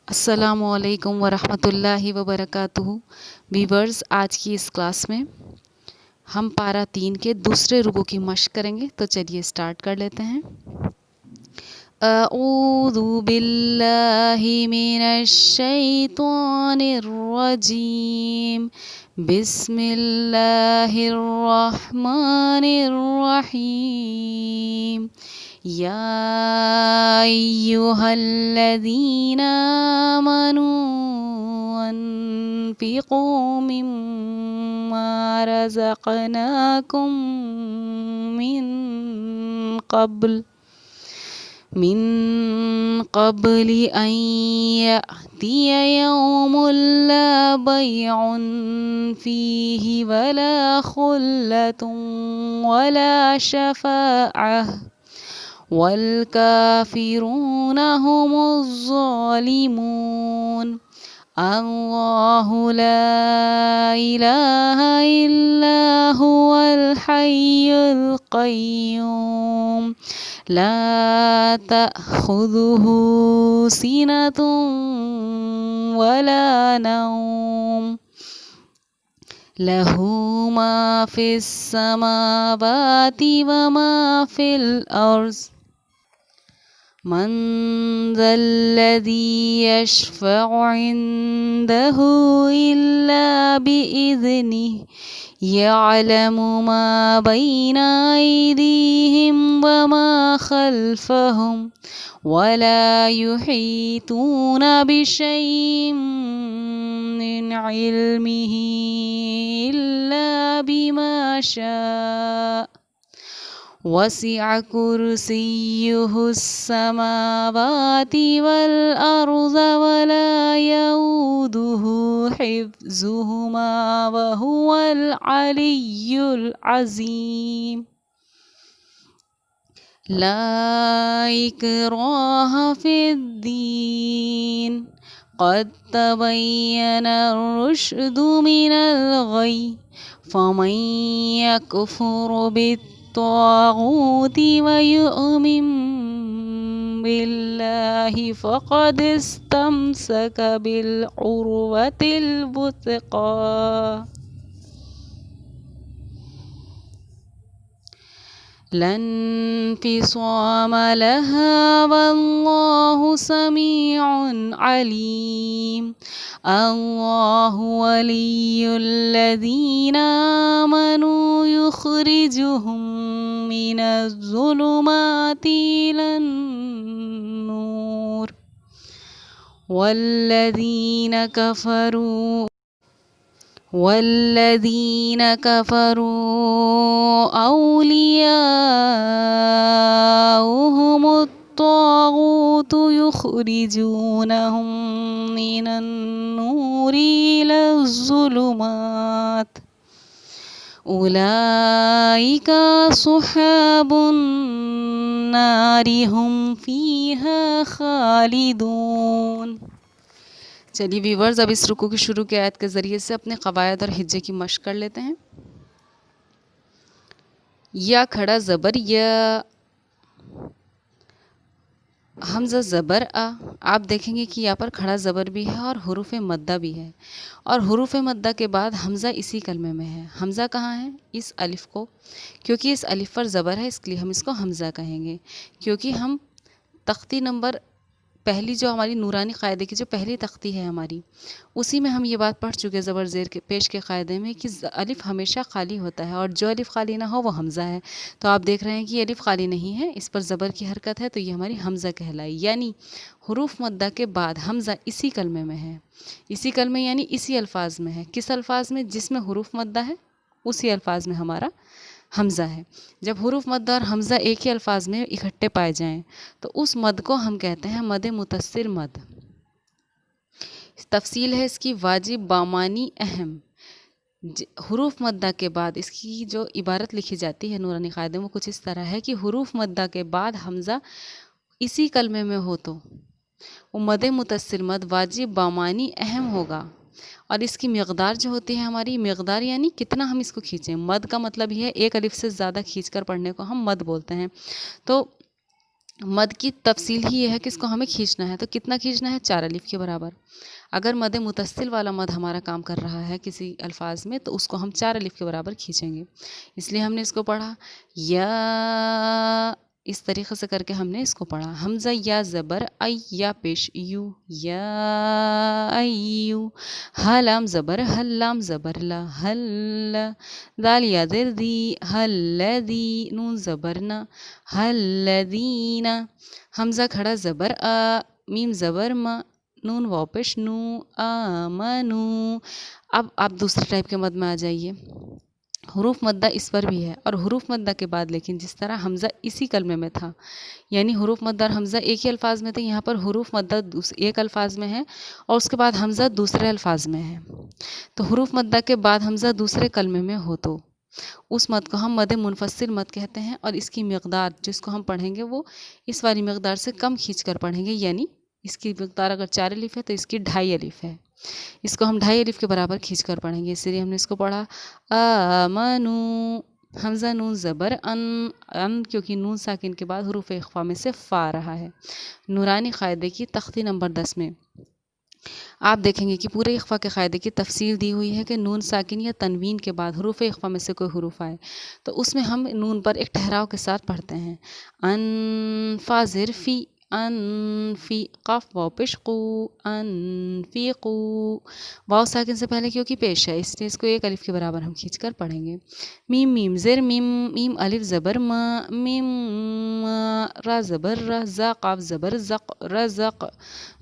السلام علیکم ورحمۃ اللہ وبرکاتہ ویورز، آج کی اس کلاس میں ہم پارہ 3 کے دوسرے رکوع کی مشق کریں گے، تو چلیے اسٹارٹ کر لیتے ہیں۔ اعوذ باللہ من الشیطان الرجیم، بسم اللہ الرحمن الرحیم۔ یا ایہا الذین آمنوا انفقوا مما رزقناکم من قبل ان یأتی یوم لا بیع فیہ ولا خلة ولا شفاعة والکافرون هم الظالمون۔ اللہ لا الہ الا هو الحی القیوم، لا تأخذه سنة ولا نوم، له ما في السماوات وما في الأرض، من ذا الذي يشفع عنده إلا بإذنه، يعلم ما بين أيديهم وما خلفهم، ولا يحيطون بشيء من علمه إلا بما شاء، وسع كرسيه السماوات والأرض ولا يؤوده حفظهما وهو العلي العظيم۔ لا إكراه في الدين، قد تبين الرشد من الغي، فمن يكفر بالطاغوت ويؤمن بالله فقد استمسك بالعروة الوثقى، لا انفصام لها والله سميع عليم۔ اللہ ولی الذین آمنوا یخرجهم من الظلمات إلی النور، والذین کفروا اولیاؤہم الطاغوت یخرجونہم من النور إلی الظلمات، اولئک اصحاب النار هم فیہا خالدون۔ چلیے ویورز، اب اس رکوع کی شروع کی آیت کے ذریعے سے اپنے قواعد اور ہجے کی مشق کر لیتے ہیں۔ یا کھڑا زبر یا، حمزہ زبر آ، آپ دیکھیں گے کہ یہاں پر کھڑا زبر بھی ہے اور حروف مدہ بھی ہے، اور حروف مدہ کے بعد حمزہ اسی کلمے میں ہے۔ حمزہ کہاں ہے؟ اس الف کو، کیونکہ اس الف پر زبر ہے اس لیے ہم اس کو حمزہ کہیں گے، کیونکہ ہم تختی نمبر پہلی جو ہماری نورانی قاعدے کی جو پہلی تختی ہے ہماری، اسی میں ہم یہ بات پڑھ چکے زبر زیر کے پیش کے قاعدے میں کہ الف ہمیشہ خالی ہوتا ہے، اور جو الف خالی نہ ہو وہ حمزہ ہے۔ تو آپ دیکھ رہے ہیں کہ یہ الف خالی نہیں ہے، اس پر زبر کی حرکت ہے، تو یہ ہماری حمزہ کہلائی، یعنی حروف مدہ کے بعد حمزہ اسی کلمے میں ہے، اسی کلمے یعنی اسی الفاظ میں ہے۔ کس الفاظ میں؟ جس میں حروف مدہ ہے اسی الفاظ میں ہمارا حمزہ ہے۔ جب حروف مدہ اور حمزہ ایک ہی الفاظ میں اکٹھے پائے جائیں تو اس مد کو ہم کہتے ہیں مد متصل مد۔ تفصیل ہے اس کی واجب، بامانی، اہم۔ حروف مدہ کے بعد اس کی جو عبارت لکھی جاتی ہے نورانی قاعدے میں کچھ اس طرح ہے کہ حروف مدہ کے بعد حمزہ اسی کلمے میں ہو تو وہ مد متصل مد واجب، بامانی، اہم ہوگا، اور اس کی مقدار جو ہوتی ہے ہماری مقدار یعنی کتنا ہم اس کو کھینچیں۔ مد کا مطلب یہ ہے ایک الف سے زیادہ کھینچ کر پڑھنے کو ہم مد بولتے ہیں۔ تو مد کی تفصیل ہی یہ ہے کہ اس کو ہمیں کھینچنا ہے، تو کتنا کھینچنا ہے؟ 4 الف کے برابر۔ اگر مد متصل والا مد ہمارا کام کر رہا ہے کسی الفاظ میں تو اس کو ہم 4 الف کے برابر کھینچیں گے، اس لیے ہم نے اس کو پڑھا یا، اس طریقے سے کر کے ہم نے اس کو پڑھا۔ حمزہ یا زبر ای، یا پیش یو، یا ایو۔ ہ لام زبر ہل، لام زبر لا، ہل۔ دال یا زر دی، ہل لذی۔ نون زبر نا، ہل لذین۔ حمزہ کھڑا زبر آ، میم زبر ما، نون واو پیش نو، آمنو۔ اب آپ دوسرے ٹائپ کے مد میں آ جائیے۔ حروف مدہ اس پر بھی ہے، اور حروف مدہ کے بعد لیکن جس طرح حمزہ اسی کلمے میں تھا، یعنی حروف مدہ اور حمزہ ایک ہی الفاظ میں تھے، یہاں پر حروف مدہ ایک الفاظ میں ہے اور اس کے بعد حمزہ دوسرے الفاظ میں ہے۔ تو حروف مدہ کے بعد حمزہ دوسرے کلمے میں ہو تو اس مد کو ہم مد منفصل مد کہتے ہیں، اور اس کی مقدار جس کو ہم پڑھیں گے وہ اس والی مقدار سے کم کھینچ کر پڑھیں گے، یعنی اس کی مقدار اگر 4 الف ہے تو اس کی 2.5 الف ہے، اس کو ہم 2.5 الف کے برابر کھینچ کر پڑھیں گے، اسی لیے ہم نے اس کو پڑھا آمنو۔ حمزہ نون زبر ان کیونکہ نون ساکن کے بعد حروف اخفا میں سے فا رہا ہے۔ نورانی قاعدے کی تختی نمبر 10 میں آپ دیکھیں گے کہ پورے اخفا کے قاعدے کی تفصیل دی ہوئی ہے کہ نون ساکن یا تنوین کے بعد حروف اخفا میں سے کوئی حروف آئے تو اس میں ہم نون پر ایک ٹھہراؤ کے ساتھ پڑھتے ہیں۔ ان فا زر فی، ان فی، قاف واو پیش قو، ان فی قو۔ واو ساکن سے پہلے کیونکہ پیش ہے اس لیے اس کو 1 الف کے برابر ہم کھینچ کر پڑھیں گے۔ میم میم زر میم، میم الف زبر ما، میم ما۔ را زبر را، زا قاف زبر زق، رزق۔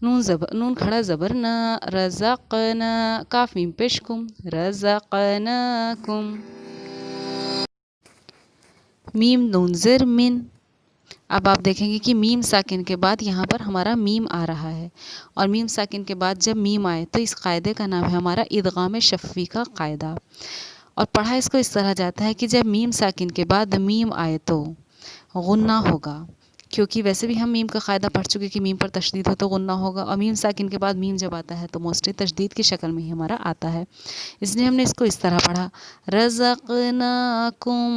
نون کھڑا زبر نا، رزقنا۔ کاف میم پیش کم، رزقناکم۔ میم نون زر من۔ اب آپ دیکھیں گے کہ میم ساکن کے بعد یہاں پر ہمارا میم آ رہا ہے، اور میم ساکن کے بعد جب میم آئے تو اس قاعدے کا نام ہے ہمارا ادغام شفوی کا قاعدہ، اور پڑھا اس کو اس طرح جاتا ہے کہ جب میم ساکن کے بعد میم آئے تو غنہ ہوگا، کیونکہ ویسے بھی ہم میم کا قاعدہ پڑھ چکے کہ میم پر تشدید ہو تو غنہ ہوگا، اور میم ساکن کے بعد میم جب آتا ہے تو موسٹلی تشدید کی شکل میں ہی ہمارا آتا ہے، اس لیے ہم نے اس کو اس طرح پڑھا رزقناکم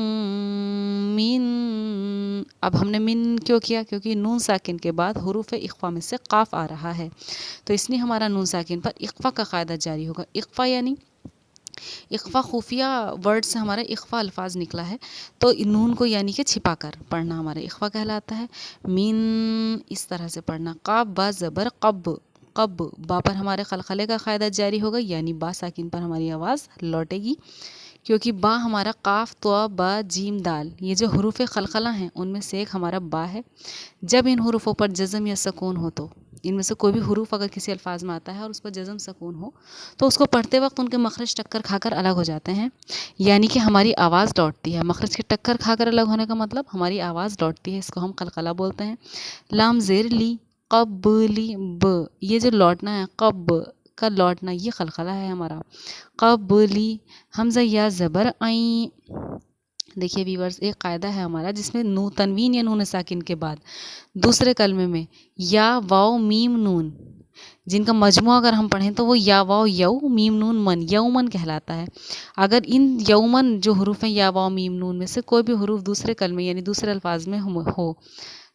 من۔ اب ہم نے من کیوں کیا؟ کیونکہ نون ساکن کے بعد حروف اخفا میں سے قاف آ رہا ہے، تو اس لیے ہمارا نون ساکن پر اخفا کا قاعدہ جاری ہوگا۔ اخفا یعنی اخفا خفیہ ورڈ سے ہمارا اخفا الفاظ نکلا ہے، تو نون کو یعنی کہ چھپا کر پڑھنا ہمارا اخفا کہلاتا ہے۔ من اس طرح سے پڑھنا۔ قاف با زبر قب، قب، با پر ہمارے قلقلے کا قاعدہ جاری ہوگا، یعنی با ساکن پر ہماری آواز لوٹے گی، کیونکہ با ہمارا قاف تو با جیم دال یہ جو حروف قلقلہ ہیں ان میں سے ایک ہمارا با ہے۔ جب ان حروفوں پر جزم یا سکون ہو تو ان میں سے کوئی بھی حروف اگر کسی الفاظ میں آتا ہے اور اس پر جزم سکون ہو تو اس کو پڑھتے وقت ان کے مخرج ٹکر کھا کر الگ ہو جاتے ہیں، یعنی کہ ہماری آواز لوٹتی ہے۔ مخرج کے ٹکر کھا کر الگ ہونے کا مطلب ہماری آواز لوٹتی ہے، اس کو ہم قلقلہ بولتے ہیں۔ لام زیر لی، قبلی، ب، یہ جو لوٹنا ہے قب کا لوٹنا یہ قلقلہ ہے ہمارا، قبلی۔ حمزہ یا زبر عین۔ دیکھیے ویورز ایک قاعدہ ہے ہمارا جس میں تنوین یا نون ساکن کے بعد دوسرے کلمے میں یا واو میم نون جن کا مجموعہ اگر ہم پڑھیں تو وہ یا واو یو میم نون من، یومن کہلاتا ہے۔ اگر ان یومن جو حروف ہیں یا واو میم نون میں سے کوئی بھی حروف دوسرے کلمے یعنی دوسرے الفاظ میں ہو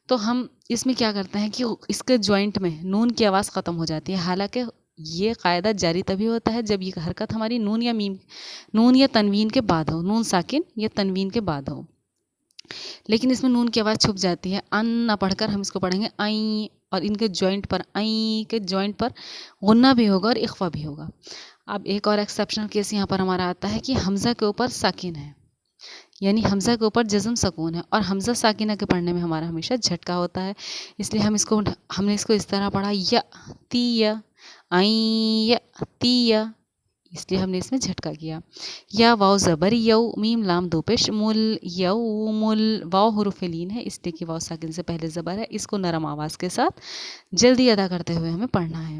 تو ہم اس میں کیا کرتے ہیں کہ اس کے جوائنٹ میں نون کی آواز ختم ہو جاتی ہے، حالانکہ یہ قاعدہ جاری تبھی ہوتا ہے جب یہ حرکت ہماری نون یا تنوین کے بعد ہو، نون ساکن یا تنوین کے بعد ہو، لیکن اس میں نون کی آواز چھپ جاتی ہے، ان نہ پڑھ کر ہم اس کو پڑھیں گے آئیں، اور ان کے جوائنٹ پر آئیں کے جوائنٹ پر غنہ بھی ہوگا اور اخفا بھی ہوگا۔ اب ایک اور ایکسیپشنل کیس یہاں پر ہمارا آتا ہے کہ حمزہ کے اوپر ساکن ہے، یعنی حمزہ کے اوپر جزم سکون ہے، اور حمزہ ساکنہ کے پڑھنے میں ہمارا ہمیشہ جھٹکا ہوتا ہے، اس لیے ہم نے اس کو اس طرح پڑھا یا تیہ، آئیں یا تیہ، اس لیے ہم نے اس میں جھٹکا کیا۔ یا واو زبر یو، میم لام دو پیش مل، یومل۔ واو حروف لین ہے اس لیے کہ واو ساکن سے پہلے زبر ہے، اس کو نرم آواز کے ساتھ جلدی ادا کرتے ہوئے ہمیں پڑھنا ہے۔